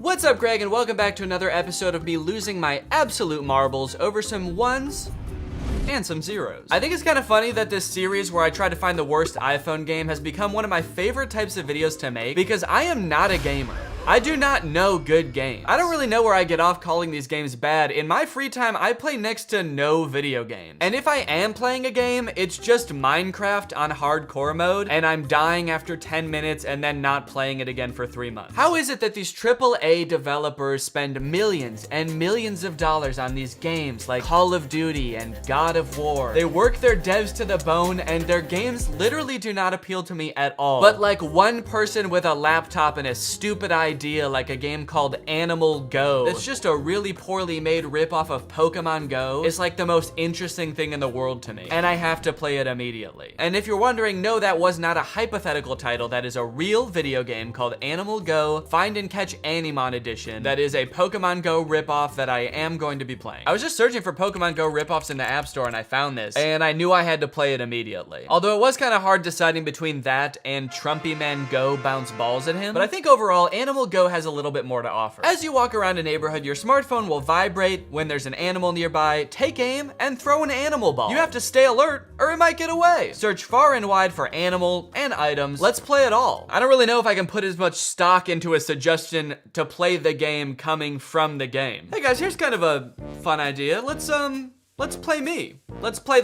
What's up, Greg, and welcome back to another episode of me losing my absolute marbles over some ones and some zeros. I think it's kind of funny that this series where I try to find the worst iPhone game has become one of my favorite types of videos to make because I am not a gamer. I do not know good games. I don't really know where I get off calling these games bad. In my free time, I play next to no video games. And if I am playing a game, it's just Minecraft on hardcore mode, and I'm dying after 10 minutes and then not playing it again for 3 months. How is it that these AAA developers spend millions and millions of dollars on these games like Call of Duty and God of War? They work their devs to the bone, and their games literally do not appeal to me at all. But like one person with a laptop and a stupid idea like a game called Animal Go, it's just a really poorly made ripoff of Pokemon Go, is like the most interesting thing in the world to me, and I have to play it immediately. And if you're wondering, no, that was not a hypothetical title. That is a real video game called Animal Go Find and Catch Animon Edition. That is a Pokemon Go ripoff that I am going to be playing. I was just searching for Pokemon Go ripoffs in the App Store and I found this, and I knew I had to play it immediately. Although it was kind of hard deciding between that and Trumpy Man Go Bounce Balls at Him, but I think overall Animal Go has a little bit more to offer. As you walk around a neighborhood, your smartphone will vibrate when there's an animal nearby. Take aim and throw an animal ball. You have to stay alert or it might get away. Search far and wide for animal and items. Let's play it all. I don't really know if I can put as much stock into a suggestion to play the game coming from the game. Hey guys, here's kind of a fun idea. Let's play me. Let's play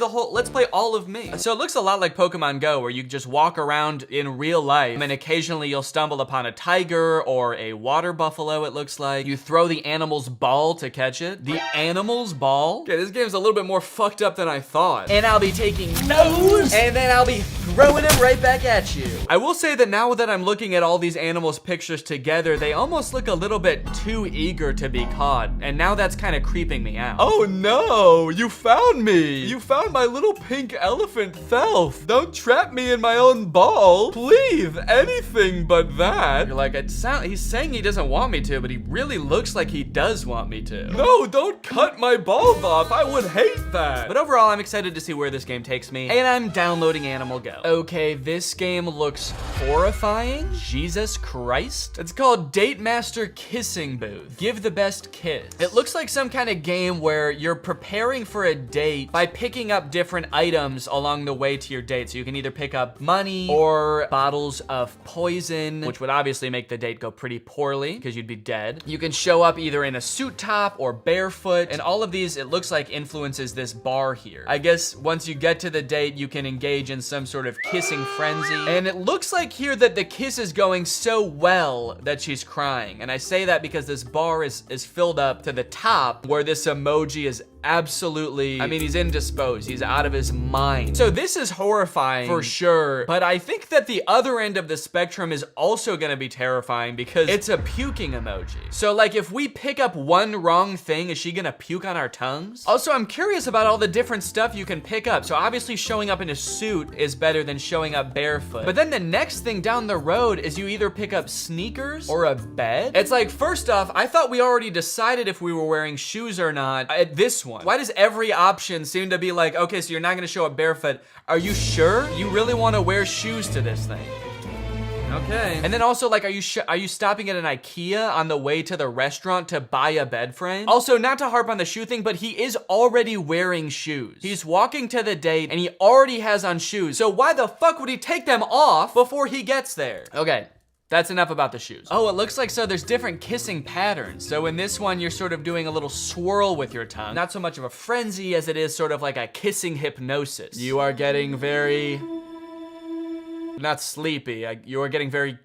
all of me. So it looks a lot like Pokemon Go, where you just walk around in real life, and occasionally you'll stumble upon a tiger or a water buffalo, it looks like. You throw the animal's ball to catch it. The animal's ball? Okay, this game's a little bit more fucked up than I thought. And I'll be taking those, and then I'll be throwing them right back at you. I will say that now that I'm looking at all these animals' pictures together, they almost look a little bit too eager to be caught, and now that's kind of creeping me out. Oh no, you found me. You found my little pink elephant self. Don't trap me in my own ball. Please, anything but that. You're like, he's saying he doesn't want me to, but he really looks like he does want me to. No, don't cut my balls off. I would hate that. But overall, I'm excited to see where this game takes me, and I'm downloading Animal Go. Okay, this game looks horrifying. Jesus Christ. It's called Date Master Kissing Booth. Give the best kiss. It looks like some kind of game where you're preparing for a date by picking up different items along the way to your date. So you can either pick up money or bottles of poison, which would obviously make the date go pretty poorly because you'd be dead. You can show up either in a suit top or barefoot, and all of these, it looks like, influences this bar here. I guess once you get to the date, you can engage in some sort of kissing frenzy. And it looks like here that the kiss is going so well that she's crying. And I say that because this bar is filled up to the top where this emoji is absolutely, I mean, he's indisposed. He's out of his mind. So this is horrifying for sure, but I think that the other end of the spectrum is also gonna be terrifying because it's a puking emoji. So like if we pick up one wrong thing, is she gonna puke on our tongues? Also, I'm curious about all the different stuff you can pick up. So obviously showing up in a suit is better than showing up barefoot. But then the next thing down the road is you either pick up sneakers or a bed. It's like, first off, I thought we already decided if we were wearing shoes or not at this one. Why does every option seem to be like, okay, so you're not gonna show up barefoot. Are you sure you really wanna wear shoes to this thing? Okay. And then also, like, are you stopping at an IKEA on the way to the restaurant to buy a bed frame? Also, not to harp on the shoe thing, but he is already wearing shoes. He's walking to the date and he already has on shoes. So why the fuck would he take them off before he gets there? Okay. That's enough about the shoes. Oh, it looks like so there's different kissing patterns. So in this one, you're sort of doing a little swirl with your tongue. Not so much of a frenzy as it is sort of like a kissing hypnosis. You are getting very, not sleepy. You are getting very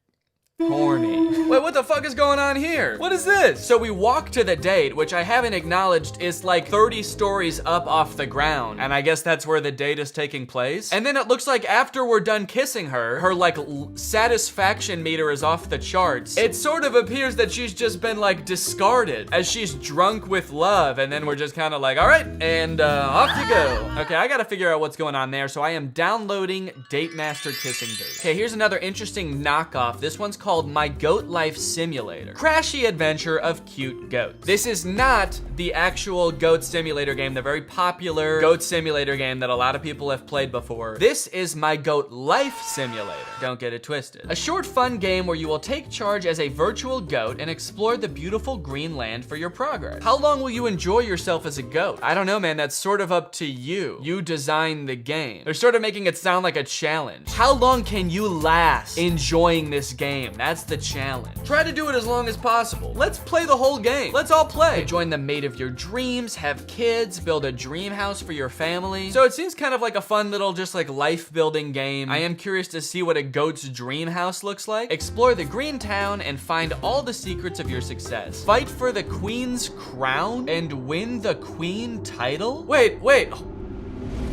horny. Wait, what the fuck is going on here? What is this? So we walk to the date, which I haven't acknowledged is like 30 stories up off the ground. And I guess that's where the date is taking place. And then it looks like after we're done kissing her, her like satisfaction meter is off the charts. It sort of appears that she's just been like discarded as she's drunk with love. And then we're just kind of like, all right, and off you go. Okay, I gotta figure out what's going on there. So I am downloading Date Master Kissing Booth. Okay, here's another interesting knockoff. This one's called My Goat Life Simulator. Crashy adventure of cute goats. This is not the actual Goat Simulator game, the very popular Goat Simulator game that a lot of people have played before. This is My Goat Life Simulator. Don't get it twisted. A short, fun game where you will take charge as a virtual goat and explore the beautiful green land for your progress. How long will you enjoy yourself as a goat? I don't know, man. That's sort of up to you. You design the game. They're sort of making it sound like a challenge. How long can you last enjoying this game? That's the challenge. Try to do it as long as possible. Let's play the whole game. Let's all play. Join the mate of your dreams, have kids, build a dream house for your family. So it seems kind of like a fun little just like life building game. I am curious to see what a goat's dream house looks like. Explore the green town and find all the secrets of your success. Fight for the queen's crown and win the queen title? Wait.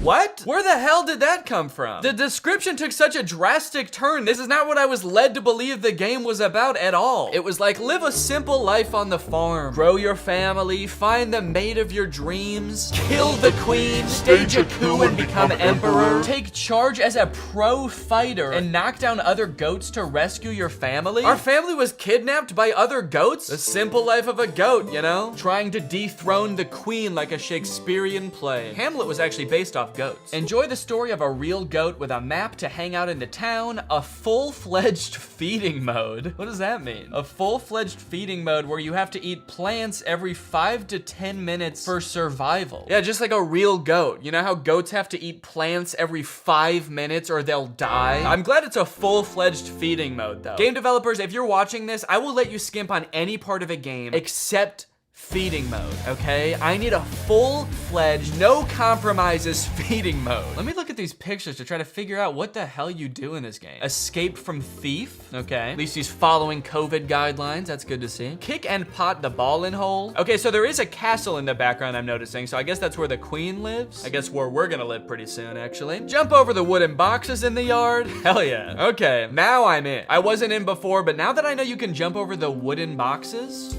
What? Where the hell did that come from? The description took such a drastic turn. This is not what I was led to believe the game was about at all. It was like, live a simple life on the farm, grow your family, find the mate of your dreams, kill the queen, stage a coup and become emperor, take charge as a pro fighter, and knock down other goats to rescue your family. Our family was kidnapped by other goats? The simple life of a goat, you know? Trying to dethrone the queen like a Shakespearean play. Hamlet was actually based off goats. Enjoy the story of a real goat with a map to hang out in the town, a full-fledged feeding mode. What does that mean? A full-fledged feeding mode where you have to eat plants every 5 to 10 minutes for survival. Yeah, just like a real goat. You know how goats have to eat plants every 5 minutes or they'll die? I'm glad it's a full-fledged feeding mode though. Game developers, if you're watching this, I will let you skimp on any part of a game except feeding mode, okay? I need a full-fledged, no compromises feeding mode. Let me look at these pictures to try to figure out what the hell you do in this game. Escape from thief, okay. At least he's following COVID guidelines, that's good to see. Kick and pot the ball in hole. Okay, so there is a castle in the background I'm noticing, so I guess that's where the queen lives. I guess where we're gonna live pretty soon, actually. Jump over the wooden boxes in the yard. Hell yeah. Okay, now I'm in. I wasn't in before, but now that I know you can jump over the wooden boxes,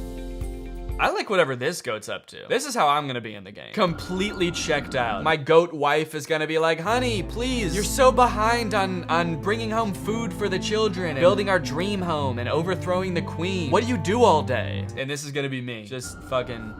I like whatever this goat's up to. This is how I'm gonna be in the game. Completely checked out. My goat wife is gonna be like, honey, please, you're so behind on bringing home food for the children and building our dream home and overthrowing the queen. What do you do all day? And this is gonna be me. Just fucking...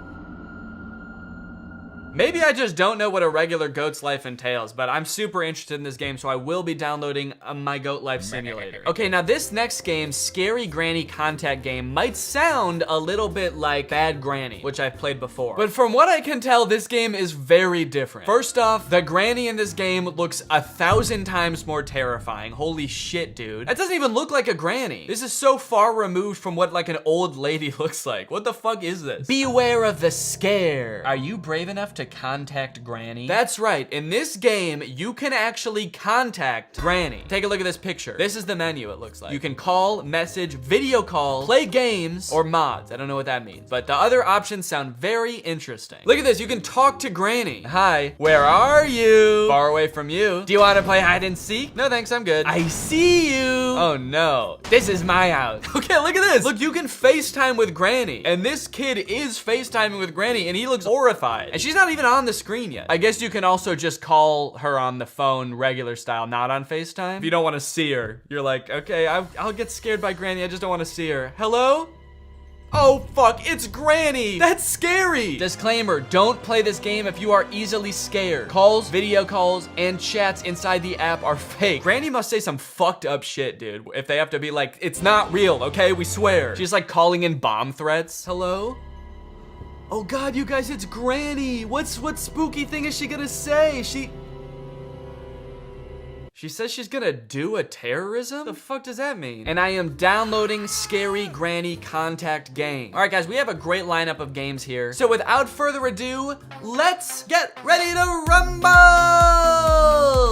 Maybe I just don't know what a regular goat's life entails, but I'm super interested in this game, so I will be downloading My Goat Life Simulator. Okay, now this next game, Scary Granny Contact Game, might sound a little bit like Bad Granny, which I've played before. But from what I can tell, this game is very different. First off, the granny in this game looks 1,000 times more terrifying. Holy shit, dude. That doesn't even look like a granny. This is so far removed from what like an old lady looks like. What the fuck is this? Beware of the scare. Are you brave enough to contact Granny? That's right. In this game, you can actually contact Granny. Take a look at this picture. This is the menu, it looks like. You can call, message, video call, play games, or mods. I don't know what that means, but the other options sound very interesting. Look at this. You can talk to Granny. Hi. Where are you? Far away from you. Do you want to play hide and seek? No, thanks. I'm good. I see you. Oh, no. This is my house. Okay, look at this. Look, you can FaceTime with Granny, and this kid is FaceTiming with Granny, and he looks horrified. And she's not even on the screen yet. I guess you can also just call her on the phone regular style, not on FaceTime. If you don't want to see her, you're like, okay, I'll get scared by Granny. I just don't want to see her. Hello? Oh, fuck, it's Granny. That's scary. Disclaimer, don't play this game if you are easily scared. Calls, video calls, and chats inside the app are fake. Granny must say some fucked up shit, dude, if they have to be like, it's not real, okay? We swear. She's like calling in bomb threats. Hello? Oh God, you guys, it's Granny. What spooky thing is she gonna say? She says she's gonna do a terrorism? The fuck does that mean? And I am downloading Scary Granny Contact Game. All right, guys, we have a great lineup of games here. So without further ado, let's get ready to rumble!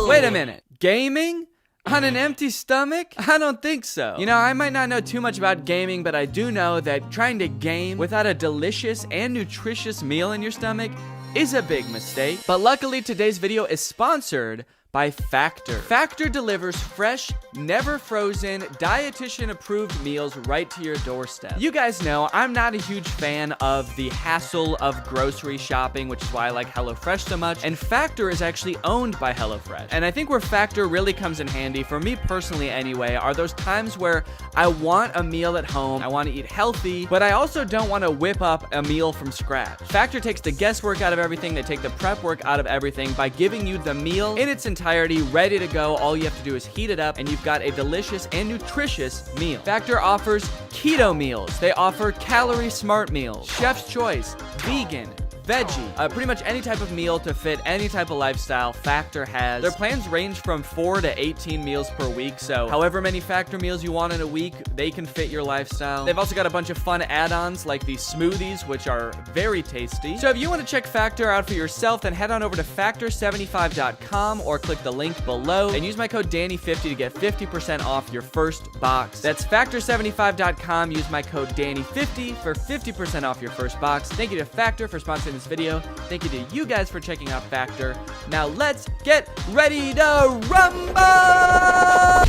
Wait a minute, gaming? On an empty stomach? I don't think so. You know, I might not know too much about gaming, but I do know that trying to game without a delicious and nutritious meal in your stomach is a big mistake. But luckily, today's video is sponsored by Factor. Factor delivers fresh, never frozen, dietitian-approved meals right to your doorstep. You guys know I'm not a huge fan of the hassle of grocery shopping, which is why I like HelloFresh so much, and Factor is actually owned by HelloFresh. And I think where Factor really comes in handy, for me personally anyway, are those times where I want a meal at home, I want to eat healthy, but I also don't want to whip up a meal from scratch. Factor takes the guesswork out of everything, they take the prep work out of everything by giving you the meal in its entirety, ready to go. All you have to do is heat it up, and you've got a delicious and nutritious meal. Factor offers keto meals. They offer calorie smart meals, chef's choice, vegan, veggie, pretty much any type of meal to fit any type of lifestyle Factor has. Their plans range from 4 to 18 meals per week, so however many Factor meals you want in a week, they can fit your lifestyle. They've also got a bunch of fun add-ons like these smoothies, which are very tasty. So if you want to check Factor out for yourself, then head on over to factor75.com or click the link below and use my code Danny50 to get 50% off your first box. That's factor75.com. Use my code Danny50 for 50% off your first box. Thank you to Factor for sponsoring this video. Thank you to you guys for checking out Factor. Now let's get ready to rumble!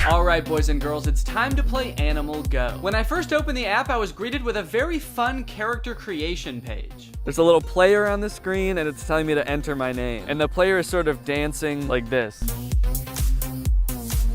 Alright boys and girls, it's time to play Animal Go. When I first opened the app, I was greeted with a very fun character creation page. There's a little player on the screen and it's telling me to enter my name. And the player is sort of dancing like this.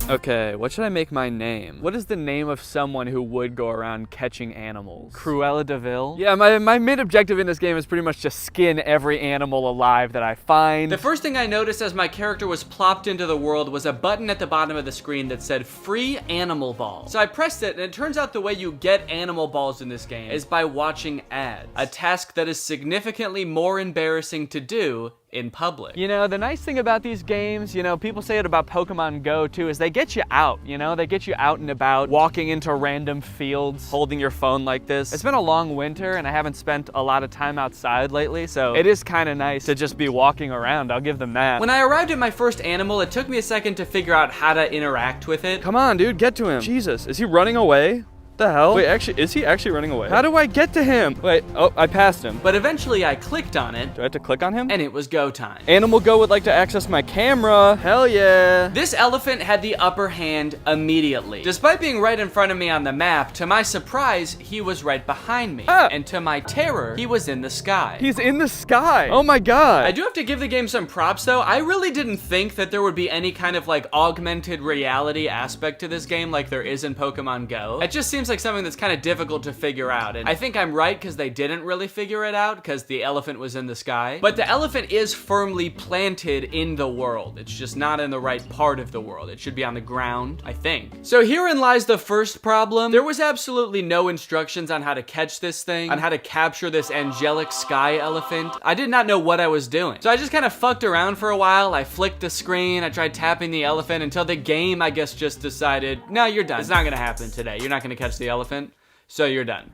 Okay, what should I make my name? What is the name of someone who would go around catching animals? Cruella de Vil? Yeah, my main objective in this game is pretty much to skin every animal alive that I find. The first thing I noticed as my character was plopped into the world was a button at the bottom of the screen that said free animal balls. So I pressed it, and it turns out the way you get animal balls in this game is by watching ads. A task that is significantly more embarrassing to do in public. You know, the nice thing about these games, you know, people say it about Pokemon Go too, is they get you out, you know? They get you out and about, walking into random fields, holding your phone like this. It's been a long winter and I haven't spent a lot of time outside lately, so it is kind of nice to just be walking around, I'll give them that. When I arrived at my first animal, it took me a second to figure out how to interact with it. Come on, dude, get to him. Jesus, is he running away? The hell? Wait, actually, is he actually running away? How do I get to him? Wait, oh, I passed him. But eventually I clicked on it. Do I have to click on him? And it was go time. Animal Go would like to access my camera. Hell yeah. This elephant had the upper hand immediately. Despite being right in front of me on the map, to my surprise, he was right behind me. And to my terror, he was in the sky. He's in the sky. Oh my God. I do have to give the game some props though. I really didn't think that there would be any kind of like augmented reality aspect to this game like there is in Pokemon Go. It just seems like something that's kind of difficult to figure out, and I think I'm right because they didn't really figure it out because the elephant was in the sky. But the elephant is firmly planted in the world. It's just not in the right part of the world. It should be on the ground, I think. So herein lies the first problem. There was absolutely no instructions on how to catch this thing, on how to capture this angelic sky elephant. I did not know what I was doing. So I just kind of fucked around for a while. I flicked the screen, I tried tapping the elephant until the game, I guess, just decided, no, you're done. It's not gonna happen today. You're not gonna catch the elephant, so you're done.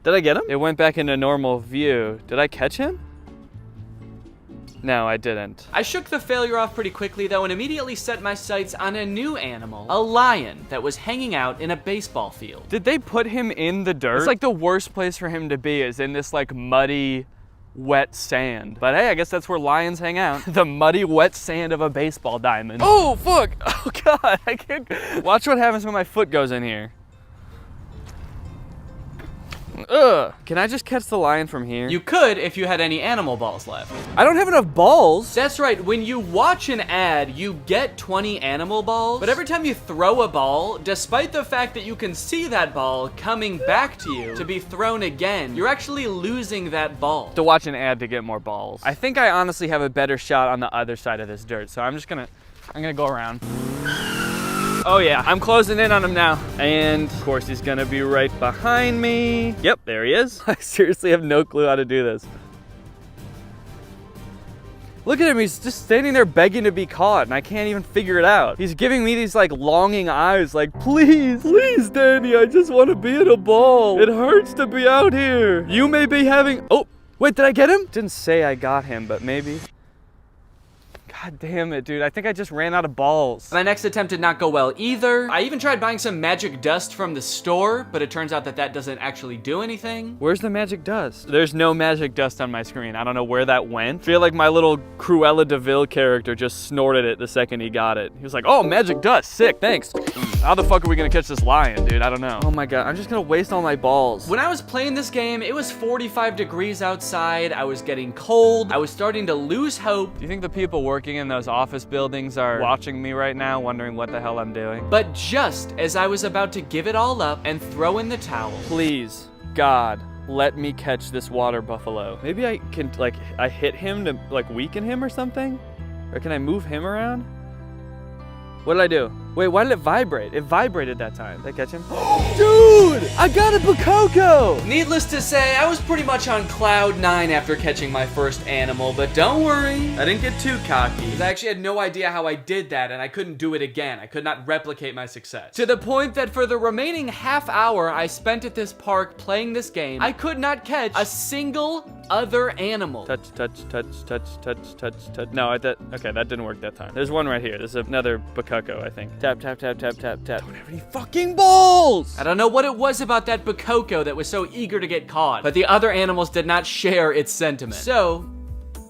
Did I get him? It went back into normal view. Did I catch him? No, I didn't. I shook the failure off pretty quickly though and immediately set my sights on a new animal, a lion that was hanging out in a baseball field. Did they put him in the dirt? It's like the worst place for him to be is in this like muddy, wet sand. But hey, I guess that's where lions hang out. The muddy, wet sand of a baseball diamond. Oh, fuck! Oh God, I can't. Watch what happens when my foot goes in here. Ugh. Can I just catch the lion from here? You could if you had any animal balls left. I don't have enough balls. That's right, when you watch an ad, you get 20 animal balls, but every time you throw a ball, despite the fact that you can see that ball coming back to you to be thrown again, you're actually losing that ball. To watch an ad to get more balls. I think I honestly have a better shot on the other side of this dirt, so I'm gonna go around. Oh yeah, I'm closing in on him now. And of course he's gonna be right behind me. Yep, there he is. I seriously have no clue how to do this. Look at him, he's just standing there begging to be caught and I can't even figure it out. He's giving me these like longing eyes like, please, please Danny, I just wanna be in a ball. It hurts to be out here. You may be having, oh, wait, did I get him? Didn't say I got him, but maybe. God damn it, dude. I think I just ran out of balls. My next attempt did not go well either. I even tried buying some magic dust from the store, but it turns out that that doesn't actually do anything. Where's the magic dust? There's no magic dust on my screen. I don't know where that went. I feel like my little Cruella de Vil character just snorted it the second he got it. He was like, oh, magic dust, sick, thanks. How the fuck are we gonna catch this lion, dude? I don't know. Oh my god, I'm just gonna waste all my balls. When I was playing this game, it was 45 degrees outside. I was getting cold. I was starting to lose hope. Do you think the people working in those office buildings are watching me right now, wondering what the hell I'm doing? But just as I was about to give it all up and throw in the towel, Please, God, let me catch this water buffalo. Maybe I can, like, I hit him to, like, weaken him or something? Or can I move him around? What did I do? Wait, why did it vibrate? It vibrated that time. Did I catch him? Dude, I got a Bakoko! needless to say, I was pretty much on cloud 9 after catching my first animal, but don't worry, I didn't get too cocky. 'Cause I actually had no idea how I did that, and I couldn't do it again. I could not replicate my success. To the point that for the remaining half hour I spent at this park playing this game, I could not catch a single other animal. Touch, touch, touch, touch, touch, touch, touch. No, okay, that didn't work that time. There's one right here. There's another Bakoko, I think. Tap, tap, tap, tap, tap, tap. Don't have any fucking balls! I don't know what it was about that Bakoko that was so eager to get caught, but the other animals did not share its sentiment. So,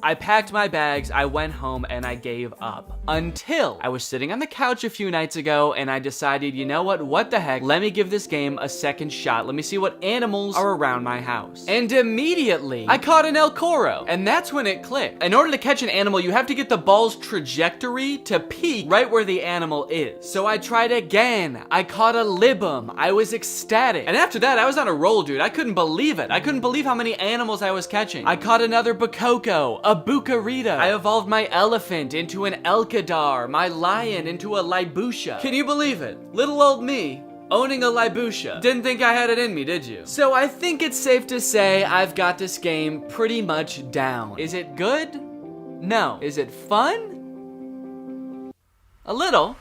I packed my bags, I went home, and I gave up. Until I was sitting on the couch a few nights ago, and I decided, you know what the heck, let me give this game a second shot. Let me see what animals are around my house. And immediately, I caught an El Coro, and that's when it clicked. In order to catch an animal, you have to get the ball's trajectory to peak right where the animal is. So I tried again. I caught a Libum. I was ecstatic. And after that, I was on a roll, dude. I couldn't believe it. I couldn't believe how many animals I was catching. I caught another Bakoko, a Bucarita. I evolved my elephant into an Elkadar, my lion into a Libusha. Can you believe it? Little old me owning a Libusha. Didn't think I had it in me, did you? So I think it's safe to say I've got this game pretty much down. Is it good? No. Is it fun? A little.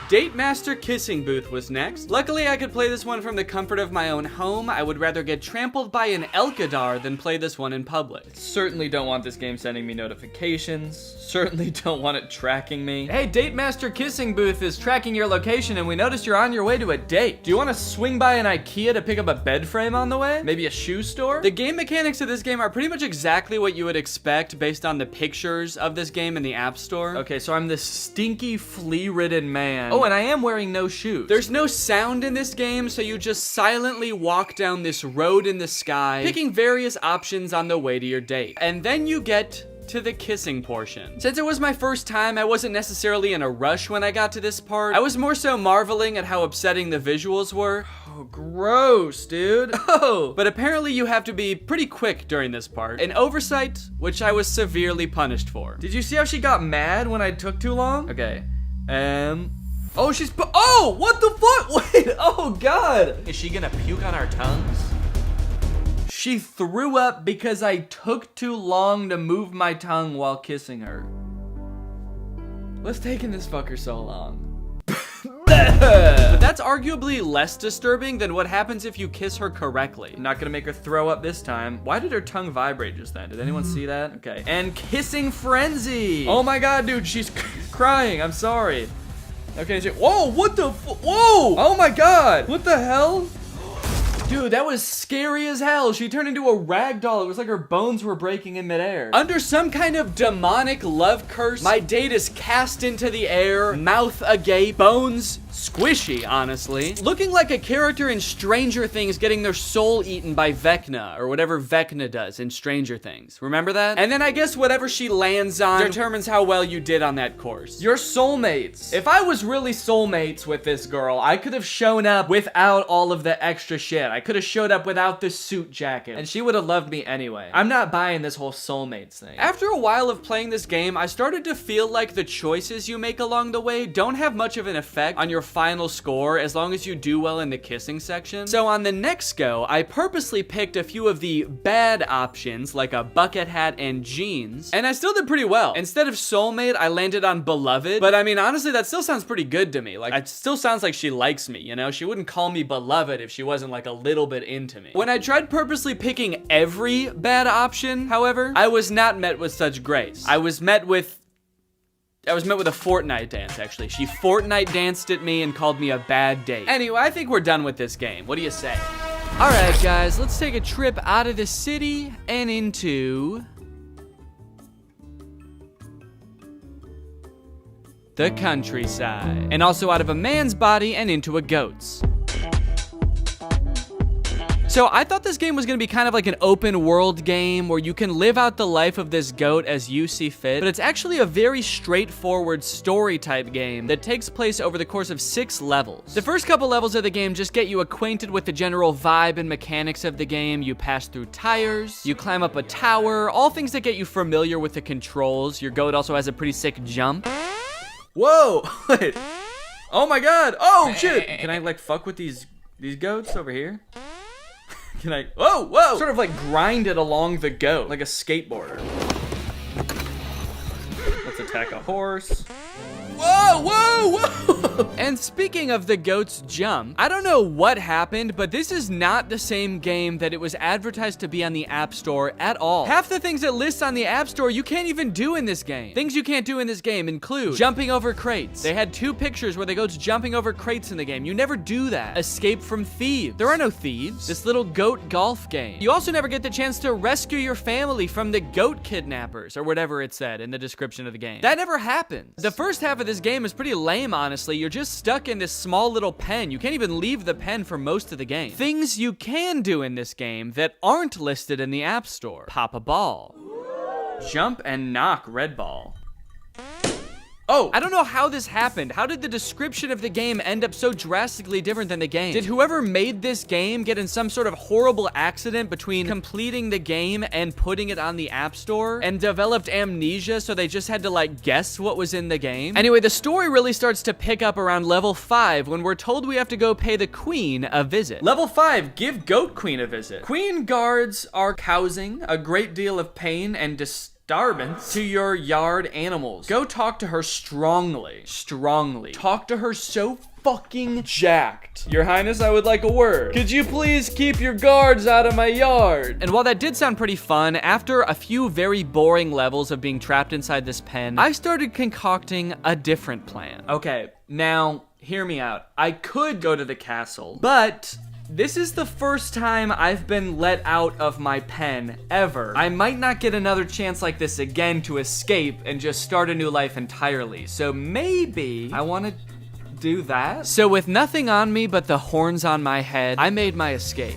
Date Master Kissing Booth was next. Luckily, I could play this one from the comfort of my own home. I would rather get trampled by an Elkadar than play this one in public. Certainly don't want this game sending me notifications. Certainly don't want it tracking me. Hey, Date Master Kissing Booth is tracking your location and we noticed you're on your way to a date. Do you want to swing by an IKEA to pick up a bed frame on the way? Maybe a shoe store? The game mechanics of this game are pretty much exactly what you would expect based on the pictures of this game in the App Store. Okay, so I'm this stinky, flea-ridden man. Oh, and I am wearing no shoes. There's no sound in this game, so you just silently walk down this road in the sky, picking various options on the way to your date. And then you get to the kissing portion. Since it was my first time, I wasn't necessarily in a rush when I got to this part. I was more so marveling at how upsetting the visuals were. Oh, gross, dude. Oh, but apparently you have to be pretty quick during this part. An oversight, which I was severely punished for. Did you see how she got mad when I took too long? Okay. Oh, oh, what the fuck? Wait, oh God. Is she gonna puke on our tongues? She threw up because I took too long to move my tongue while kissing her. What's taking this fucker so long? But that's arguably less disturbing than what happens if you kiss her correctly. I'm not gonna make her throw up this time. Why did her tongue vibrate just then? Did anyone see that? Okay. And kissing frenzy. Oh my God, dude, she's crying. I'm sorry. Okay, whoa, what the whoa! Oh my God, what the hell? Dude, that was scary as hell. She turned into a rag doll. It was like her bones were breaking in midair. Under some kind of demonic love curse, my date is cast into the air, mouth agape, bones squishy, honestly. Looking like a character in Stranger Things getting their soul eaten by Vecna, or whatever Vecna does in Stranger Things. Remember that? And then I guess whatever she lands on determines how well you did on that course. You're soulmates. If I was really soulmates with this girl, I could have shown up without all of the extra shit. I could have showed up without the suit jacket, and she would have loved me anyway. I'm not buying this whole soulmates thing. After a while of playing this game, I started to feel like the choices you make along the way don't have much of an effect on your final score as long as you do well in the kissing section. So on the next go, I purposely picked a few of the bad options like a bucket hat and jeans, and I still did pretty well. Instead of soulmate, I landed on beloved, but I mean, honestly, that still sounds pretty good to me. Like, it still sounds like she likes me, you know? She wouldn't call me beloved if she wasn't like a little little bit into me. When I tried purposely picking every bad option, however, I was not met with such grace. I was met with a Fortnite dance, actually. She Fortnite danced at me and called me a bad date. Anyway, I think we're done with this game. What do you say? All right, guys, let's take a trip out of the city and into the countryside. And also out of a man's body and into a goat's. So I thought this game was gonna be kind of like an open world game where you can live out the life of this goat as you see fit, but it's actually a very straightforward story type game that takes place over the course of 6 levels. The first couple levels of the game just get you acquainted with the general vibe and mechanics of the game. You pass through tires, you climb up a tower, all things that get you familiar with the controls. Your goat also has a pretty sick jump. Whoa, wait. Oh my God, oh shit. Can I like fuck with these goats over here? Can I, whoa, sort of like grind it along the goat, like a skateboarder. Let's attack a horse. Whoa! And speaking of the goat's jump, I don't know what happened, but this is not the same game that it was advertised to be on the App Store at all. Half the things it lists on the App Store you can't even do in this game. Things you can't do in this game include jumping over crates. They had 2 pictures where the goat's jumping over crates in the game. You never do that. Escape from thieves. There are no thieves. This little goat golf game. You also never get the chance to rescue your family from the goat kidnappers, or whatever it said in the description of the game. That never happens. The first half of this game is pretty lame, honestly. You're just stuck in this small little pen. You can't even leave the pen for most of the game. Things you can do in this game that aren't listed in the App Store. Pop a ball. Jump and knock red ball. Oh, I don't know how this happened. How did the description of the game end up so drastically different than the game? Did whoever made this game get in some sort of horrible accident between completing the game and putting it on the App Store and developed amnesia so they just had to like guess what was in the game? Anyway, the story really starts to pick up around level 5 when we're told we have to go pay the queen a visit. Level 5, give Goat Queen a visit. Queen guards are causing a great deal of pain and disturbance to your yard animals. Go talk to her strongly. Talk to her so fucking jacked. Your Highness, I would like a word. Could you please keep your guards out of my yard? And while that did sound pretty fun, after a few very boring levels of being trapped inside this pen, I started concocting a different plan. Okay, now, hear me out. I could go to the castle, but this is the first time I've been let out of my pen, ever. I might not get another chance like this again to escape and just start a new life entirely. So maybe I want to do that? So with nothing on me but the horns on my head, I made my escape.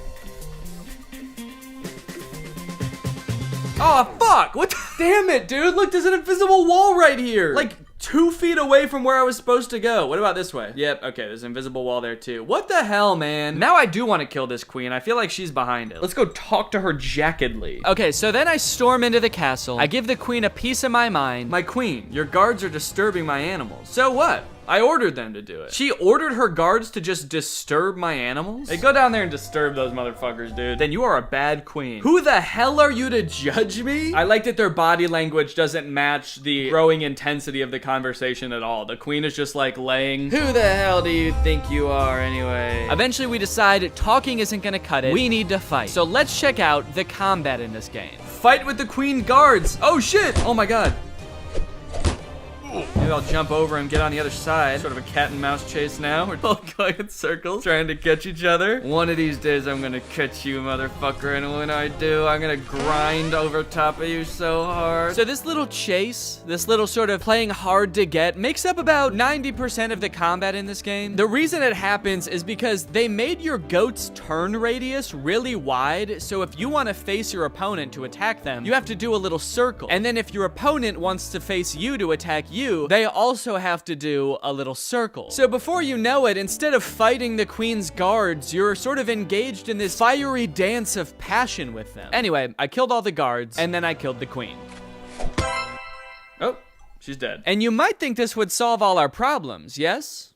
Oh, fuck! What the— Damn it, dude! Look, there's an invisible wall right here! Like, 2 feet away from where I was supposed to go. What about this way? Yep, okay, there's an invisible wall there too. What the hell, man? Now I do want to kill this queen. I feel like she's behind it. Let's go talk to her jackedly. Okay, so then I storm into the castle. I give the queen a piece of my mind. My queen, your guards are disturbing my animals. So what? I ordered them to do it. She ordered her guards to just disturb my animals? Hey, go down there and disturb those motherfuckers, dude. Then you are a bad queen. Who the hell are you to judge me? I like that their body language doesn't match the growing intensity of the conversation at all. The queen is just like laying, who the hell do you think you are anyway? Eventually we decide talking isn't gonna cut it. We need to fight. So let's check out the combat in this game. Fight with the queen guards. Oh shit, oh my god. Maybe I'll jump over and get on the other side. Sort of a cat and mouse chase now. We're all going in circles, trying to catch each other. One of these days, I'm gonna catch you, motherfucker. And when I do, I'm gonna grind over top of you so hard. So this little chase, this little sort of playing hard to get, makes up about 90% of the combat in this game. The reason it happens is because they made your goat's turn radius really wide. So if you want to face your opponent to attack them, you have to do a little circle. And then if your opponent wants to face you to attack you, they also have to do a little circle. So before you know it, instead of fighting the queen's guards, you're sort of engaged in this fiery dance of passion with them. Anyway, I killed all the guards, and then I killed the queen. Oh, she's dead. And you might think this would solve all our problems, yes?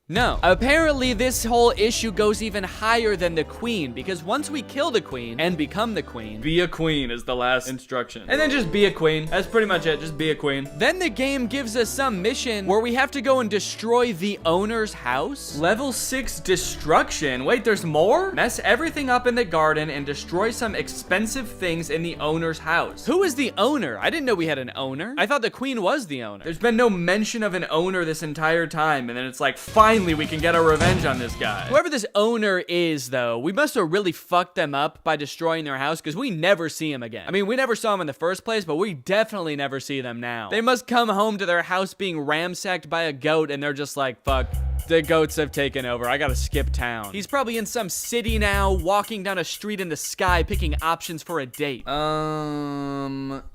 No. Apparently, this whole issue goes even higher than the queen, because once we kill the queen and become the queen, Be a queen is the last instruction. and then just be a queen. That's pretty much it. Just be a queen. Then the game gives us some mission where we have to go and destroy the owner's house. Level 6 destruction. Wait, there's more? Mess everything up in the garden and destroy some expensive things in the owner's house. Who is the owner? I didn't know we had an owner. I thought the queen was the owner. There's been no mention of an owner this entire time, and then it's like, finally we can get our revenge on this guy. Whoever this owner is, though, we must have really fucked them up by destroying their house, because we never see him again. I mean, we never saw him in the first place, but we definitely never see them now. They must come home to their house being ramsacked by a goat, and they're just like, fuck, the goats have taken over. I gotta skip town. He's probably in some city now, walking down a street in the sky, picking options for a date.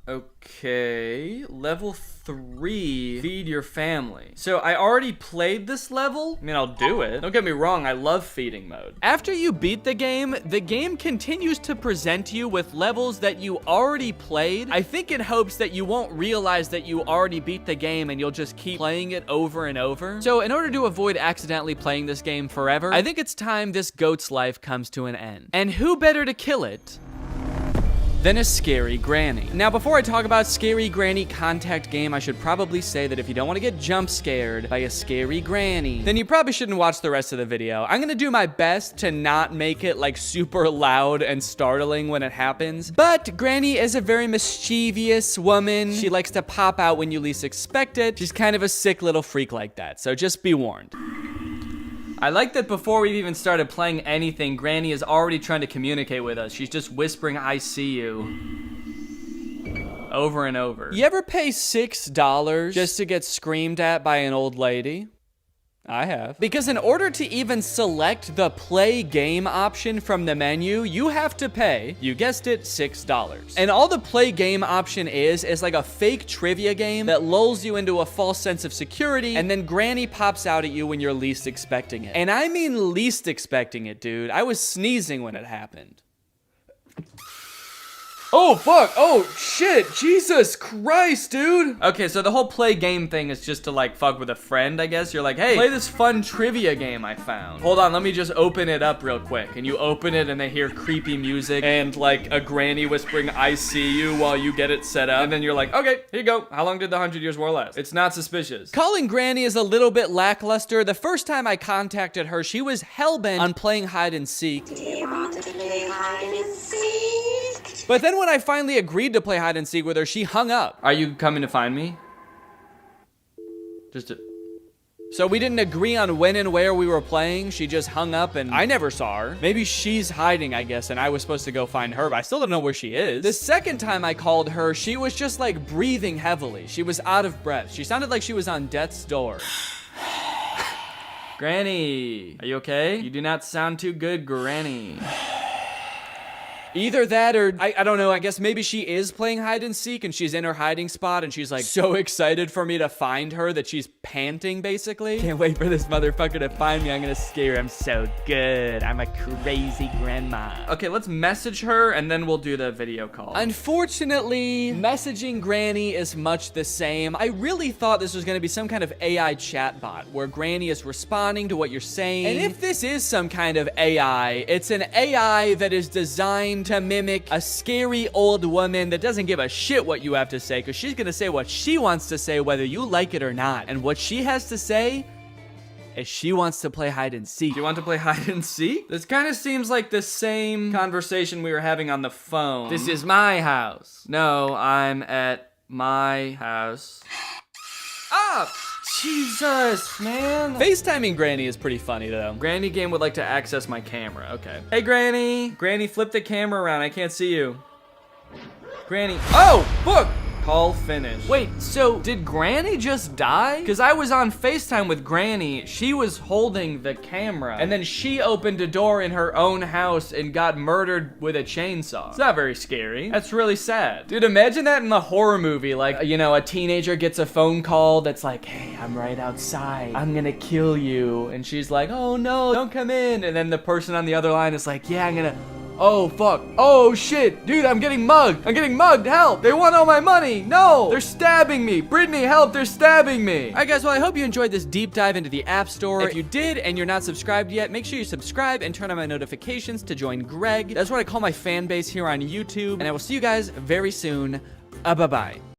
Okay. Level 3, feed your family. So I already played this level. I mean, I'll do it. Don't get me wrong, I love feeding mode. After you beat the game continues to present you with levels that you already played. I think in hopes that you won't realize that you already beat the game and you'll just keep playing it over and over. So in order to avoid accidentally playing this game forever, I think it's time this goat's life comes to an end. And who better to kill it than a scary granny? Now, before I talk about scary granny contact game, I should probably say that if you don't want to get jump scared by a scary granny, then you probably shouldn't watch the rest of the video. I'm gonna do my best to not make it like super loud and startling when it happens, but Granny is a very mischievous woman. She likes to pop out when you least expect it. She's kind of a sick little freak like that, so just be warned. I like that before we've even started playing anything, Granny is already trying to communicate with us. She's just whispering, I see you, over and over. You ever pay $6 just to get screamed at by an old lady? I have. Because in order to even select the play game option from the menu, you have to pay, you guessed it, $6. And all the play game option is like a fake trivia game that lulls you into a false sense of security, and then Granny pops out at you when you're least expecting it. And I mean least expecting it, dude. I was sneezing when it happened. Oh, fuck. Oh, shit. Jesus Christ, dude. Okay, so the whole play game thing is just to like fuck with a friend, I guess. You're like, hey, play this fun trivia game I found. Hold on, let me just open it up real quick. And you open it and they hear creepy music and like a granny whispering, I see you, while you get it set up. And then you're like, okay, here you go. How long did the 100 Years War last? It's not suspicious. Calling Granny is a little bit lackluster. The first time I contacted her, she was hellbent on playing hide and seek. Do you want to play hide and seek? But then when I finally agreed to play hide and seek with her, she hung up. Are you coming to find me? So we didn't agree on when and where we were playing. She just hung up and I never saw her. Maybe she's hiding, I guess, and I was supposed to go find her, but I still don't know where she is. The second time I called her, she was just like breathing heavily. She was out of breath. She sounded like she was on death's door. Granny, are you okay? You do not sound too good, Granny. Either that or, I don't know, I guess maybe she is playing hide and seek and she's in her hiding spot and she's like so excited for me to find her that she's panting basically. Can't wait for this motherfucker to find me. I'm gonna scare her. I'm so good. I'm a crazy grandma. Okay, let's message her and then we'll do the video call. Unfortunately, messaging Granny is much the same. I really thought this was gonna be some kind of AI chatbot where Granny is responding to what you're saying. And if this is some kind of AI, it's an AI that is designed to mimic a scary old woman that doesn't give a shit what you have to say, because she's gonna say what she wants to say whether you like it or not. And what she has to say is she wants to play hide and seek. Do you want to play hide and seek? This kind of seems like the same conversation we were having on the phone. This is my house. No, I'm at my house. Ah! Jesus, man. FaceTiming Granny is pretty funny, though. Granny game would like to access my camera. Okay. Hey, Granny. Granny, flip the camera around. I can't see you. Granny. Oh, fuck. Call finished. Wait, so did Granny just die? Because I was on FaceTime with Granny. She was holding the camera. And then she opened a door in her own house and got murdered with a chainsaw. It's not very scary. That's really sad. Dude, imagine that in a horror movie. Like, you know, a teenager gets a phone call that's like, hey, I'm right outside. I'm gonna kill you. And she's like, oh no, don't come in. And then the person on the other line is like, yeah, I'm gonna... Oh, fuck. Oh, shit. Dude, I'm getting mugged. I'm getting mugged. Help. They want all my money. No. They're stabbing me. Brittany, help. They're stabbing me. All right, guys. Well, I hope you enjoyed this deep dive into the App Store. If you did and you're not subscribed yet, make sure you subscribe and turn on my notifications to join Greg. That's what I call my fan base here on YouTube. And I will see you guys very soon. Bye-bye.